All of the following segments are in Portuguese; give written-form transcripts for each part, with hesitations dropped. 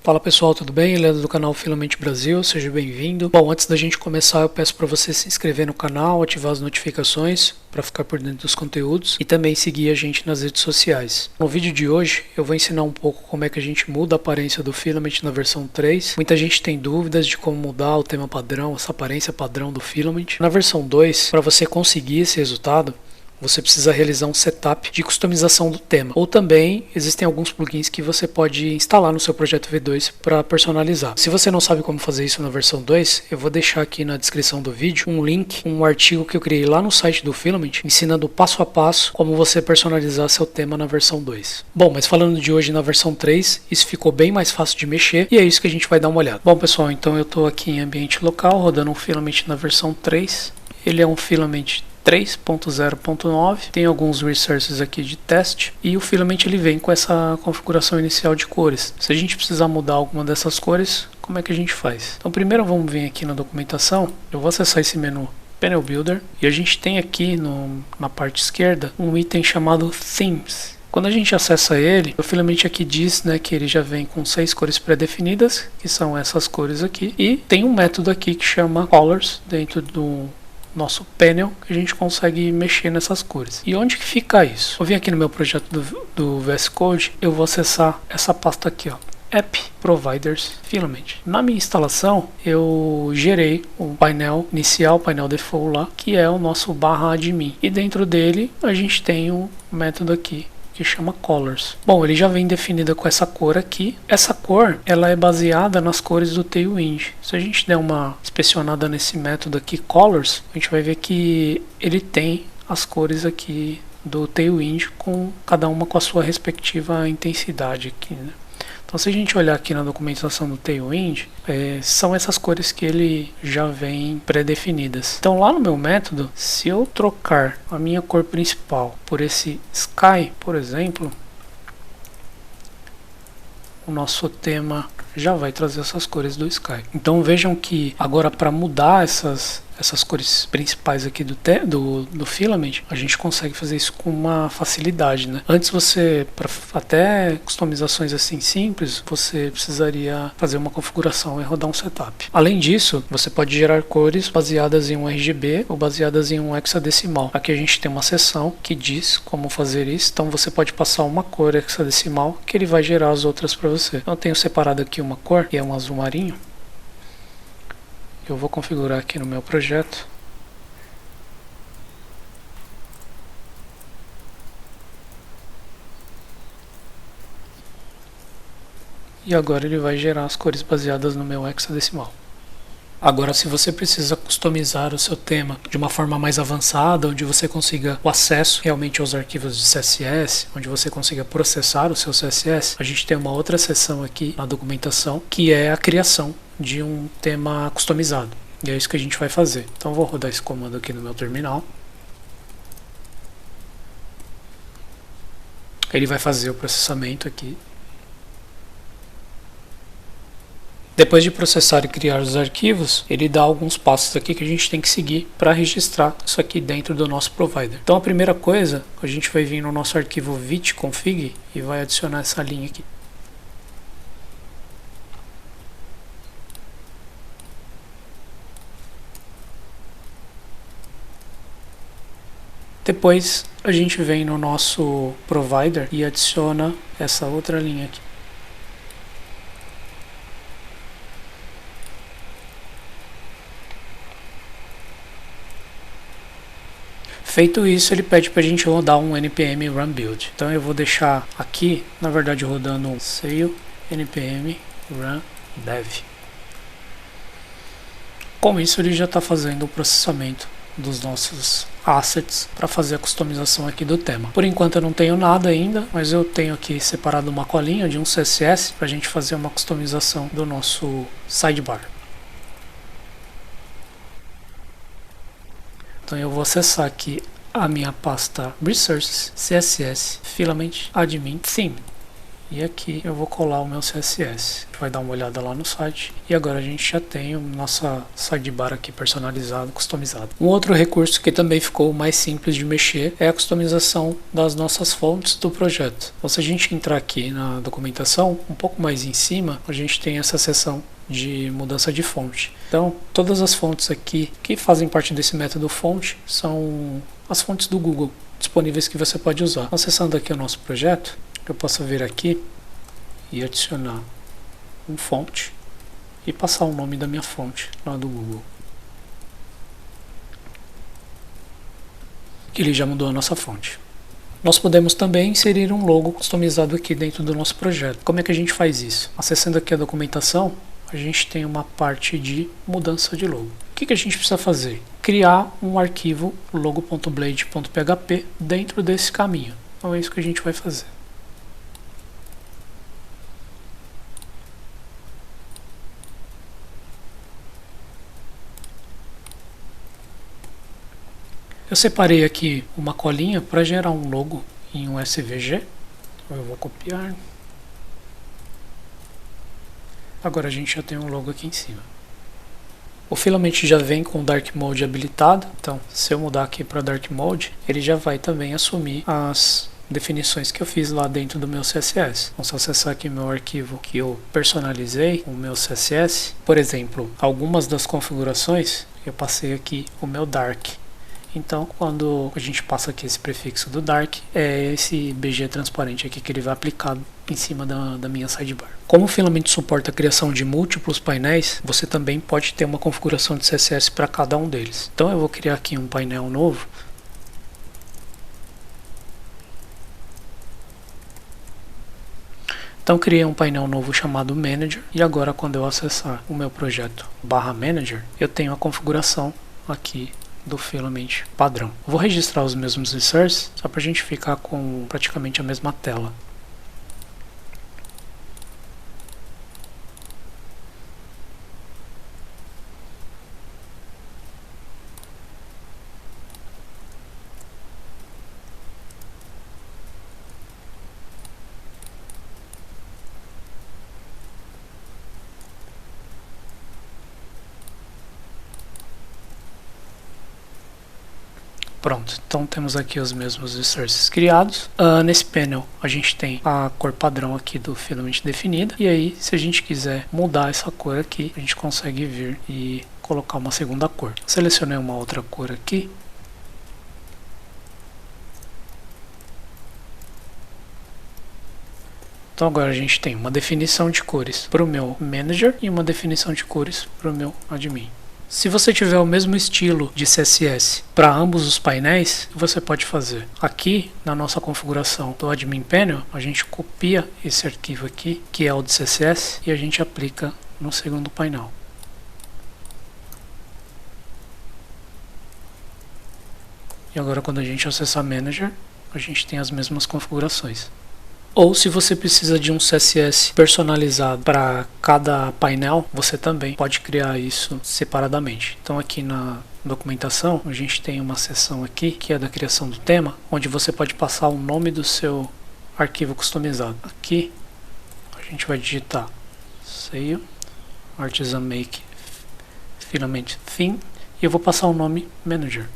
Fala pessoal, tudo bem? Ele é do canal Filament Brasil, seja bem-vindo. Bom, antes da gente começar, eu peço para você se inscrever no canal, ativar as notificações para ficar por dentro dos conteúdos e também seguir a gente nas redes sociais. No vídeo de hoje, eu vou ensinar um pouco como é que a gente muda a aparência do Filament na versão 3. Muita gente tem dúvidas de como mudar o tema padrão, essa aparência padrão do Filament. Na versão 2, para você conseguir esse resultado, você precisa realizar um setup de customização do tema. Ou também existem alguns plugins que você pode instalar no seu projeto V2 para personalizar. Se você não sabe como fazer isso na versão 2, eu vou deixar aqui na descrição do vídeo um link, um artigo que eu criei lá no site do Filament, ensinando passo a passo como você personalizar seu tema na versão 2. Bom, mas falando de hoje na versão 3, isso ficou bem mais fácil de mexer e é isso que a gente vai dar uma olhada. Bom pessoal, então eu estou aqui em ambiente local, rodando um Filament na versão 3. Ele é um Filament 3.0.9, tem alguns resources aqui de teste e o Filament ele vem com essa configuração inicial de cores. Se a gente precisar mudar alguma dessas cores, como é que a gente faz? Então primeiro vamos vir aqui na documentação, eu vou acessar esse menu Panel Builder e a gente tem aqui na parte esquerda um item chamado Themes. Quando a gente acessa ele, o Filament aqui diz, que ele já vem com 6 cores pré-definidas, que são essas cores aqui, e tem um método aqui que chama Colors dentro do nosso panel, que a gente consegue mexer nessas cores. E onde que fica isso? Eu vim aqui no meu projeto do VS Code, eu vou acessar essa pasta aqui, ó, App Providers Filament. Na minha instalação, eu gerei o painel inicial, o painel default lá, que é o nosso /admin. E dentro dele, a gente tem um método aqui que chama Colors. Bom, ele já vem definido com essa cor aqui. Essa cor, ela é baseada nas cores do Tailwind. Se a gente der uma inspecionada nesse método aqui, Colors, a gente vai ver que ele tem as cores aqui do Tailwind, com cada uma com a sua respectiva intensidade aqui, né? Então se a gente olhar aqui na documentação do Tailwind, são essas cores que ele já vem pré-definidas. Então lá no meu método, se eu trocar a minha cor principal por esse Sky, por exemplo, o nosso tema já vai trazer essas cores do Sky. Então vejam que agora para mudar essas cores principais aqui do Filament, a gente consegue fazer isso com uma facilidade, né? Antes para até customizações assim simples, você precisaria fazer uma configuração e rodar um setup. Além disso, você pode gerar cores baseadas em um RGB ou baseadas em um hexadecimal. Aqui a gente tem uma seção que diz como fazer isso, então você pode passar uma cor hexadecimal que ele vai gerar as outras para você. Eu tenho separado aqui uma cor, que é um azul marinho. Eu vou configurar aqui no meu projeto. E agora ele vai gerar as cores baseadas no meu hexadecimal. Agora, se você precisa customizar o seu tema de uma forma mais avançada, onde você consiga o acesso realmente aos arquivos de CSS, onde você consiga processar o seu CSS, a gente tem uma outra seção aqui na documentação, que é a criação de um tema customizado. E é isso que a gente vai fazer. Então eu vou rodar esse comando aqui no meu terminal. Ele vai fazer o processamento aqui. Depois de processar e criar os arquivos, ele dá alguns passos aqui que a gente tem que seguir para registrar isso aqui dentro do nosso provider. Então a primeira coisa, a gente vai vir no nosso arquivo vit.config e vai adicionar essa linha aqui. Depois a gente vem no nosso provider e adiciona essa outra linha aqui. Feito isso, ele pede para a gente rodar um npm run build. Então eu vou deixar aqui, na verdade, rodando um sail npm run dev. Com isso, ele já está fazendo o processamento dos nossos assets para fazer a customização aqui do tema. Por enquanto eu não tenho nada ainda, mas eu tenho aqui separado uma colinha de um CSS para a gente fazer uma customização do nosso sidebar. Então eu vou acessar aqui a minha pasta Resources, CSS, Filament, Admin, Theme. E aqui eu vou colar o meu CSS. A gente vai dar uma olhada lá no site. E agora a gente já tem o nossa sidebar aqui personalizado, customizado. Um outro recurso que também ficou mais simples de mexer é a customização das nossas fontes do projeto. Então, se a gente entrar aqui na documentação, um pouco mais em cima, a gente tem essa seção de mudança de fonte. Então, todas as fontes aqui que fazem parte desse método fonte são as fontes do Google disponíveis que você pode usar. Acessando aqui o nosso projeto, eu posso vir aqui e adicionar um fonte e passar o nome da minha fonte lá do Google. Ele já mudou a nossa fonte. Nós podemos também inserir um logo customizado aqui dentro do nosso projeto. Como é que a gente faz isso? Acessando aqui a documentação, a gente tem uma parte de mudança de logo. O que a gente precisa fazer? Criar um arquivo logo.blade.php dentro desse caminho. Então é isso que a gente vai fazer. Eu separei aqui uma colinha para gerar um logo em um SVG. Eu vou copiar. Agora a gente já tem um logo aqui em cima. O Filament já vem com o Dark Mode habilitado, então se eu mudar aqui para Dark Mode, ele já vai também assumir as definições que eu fiz lá dentro do meu CSS. Então, se eu acessar aqui meu arquivo que eu personalizei, o meu CSS, por exemplo, algumas das configurações, eu passei aqui o meu Dark. Então, quando a gente passa aqui esse prefixo do Dark, é esse BG transparente aqui que ele vai aplicar em cima da minha sidebar. Como o Filament suporta a criação de múltiplos painéis, você também pode ter uma configuração de CSS para cada um deles. Então, eu vou criar aqui um painel novo. Então, criei um painel novo chamado Manager. E agora, quando eu acessar o meu projeto /Manager, eu tenho a configuração aqui do Filament padrão. Vou registrar os mesmos inserts só para a gente ficar com praticamente a mesma tela. Pronto, então temos aqui os mesmos inserts criados. Nesse painel a gente tem a cor padrão aqui do Filament definida. E aí, se a gente quiser mudar essa cor aqui, a gente consegue vir e colocar uma segunda cor. Selecionei uma outra cor aqui. Então agora a gente tem uma definição de cores para o meu Manager e uma definição de cores para o meu Admin. Se você tiver o mesmo estilo de CSS para ambos os painéis, você pode fazer. Aqui na nossa configuração do Admin Panel, a gente copia esse arquivo aqui, que é o de CSS, e a gente aplica no segundo painel. E agora quando a gente acessar Manager, a gente tem as mesmas configurações. Ou se você precisa de um CSS personalizado para cada painel, você também pode criar isso separadamente. Então aqui na documentação, a gente tem uma seção aqui, que é da criação do tema, onde você pode passar o nome do seu arquivo customizado. Aqui a gente vai digitar Sail, Artisan Make Filament Theme, e eu vou passar o nome Manager.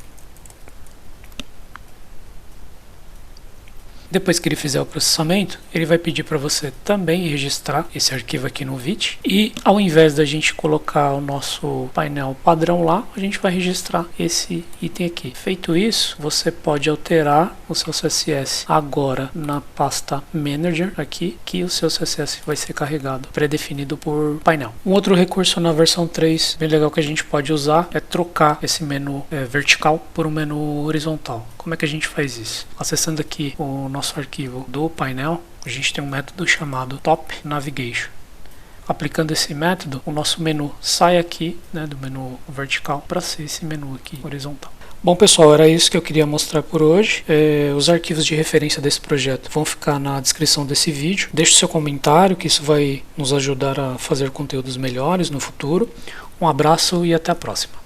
Depois que ele fizer o processamento, ele vai pedir para você também registrar esse arquivo aqui no Vite. E ao invés da gente colocar o nosso painel padrão lá, a gente vai registrar esse item aqui. Feito isso, você pode alterar o seu CSS agora na pasta Manager aqui, que o seu CSS vai ser carregado, pré-definido por painel. Um outro recurso na versão 3, bem legal que a gente pode usar, é trocar esse menu vertical por um menu horizontal. Como é que a gente faz isso? Acessando aqui o nosso arquivo do painel, a gente tem um método chamado Top Navigation. Aplicando esse método, o nosso menu sai aqui, né, do menu vertical para ser esse menu aqui horizontal. Bom pessoal, era isso que eu queria mostrar por hoje. Os arquivos de referência desse projeto vão ficar na descrição desse vídeo. Deixe seu comentário, que isso vai nos ajudar a fazer conteúdos melhores no futuro. Um abraço e até a próxima.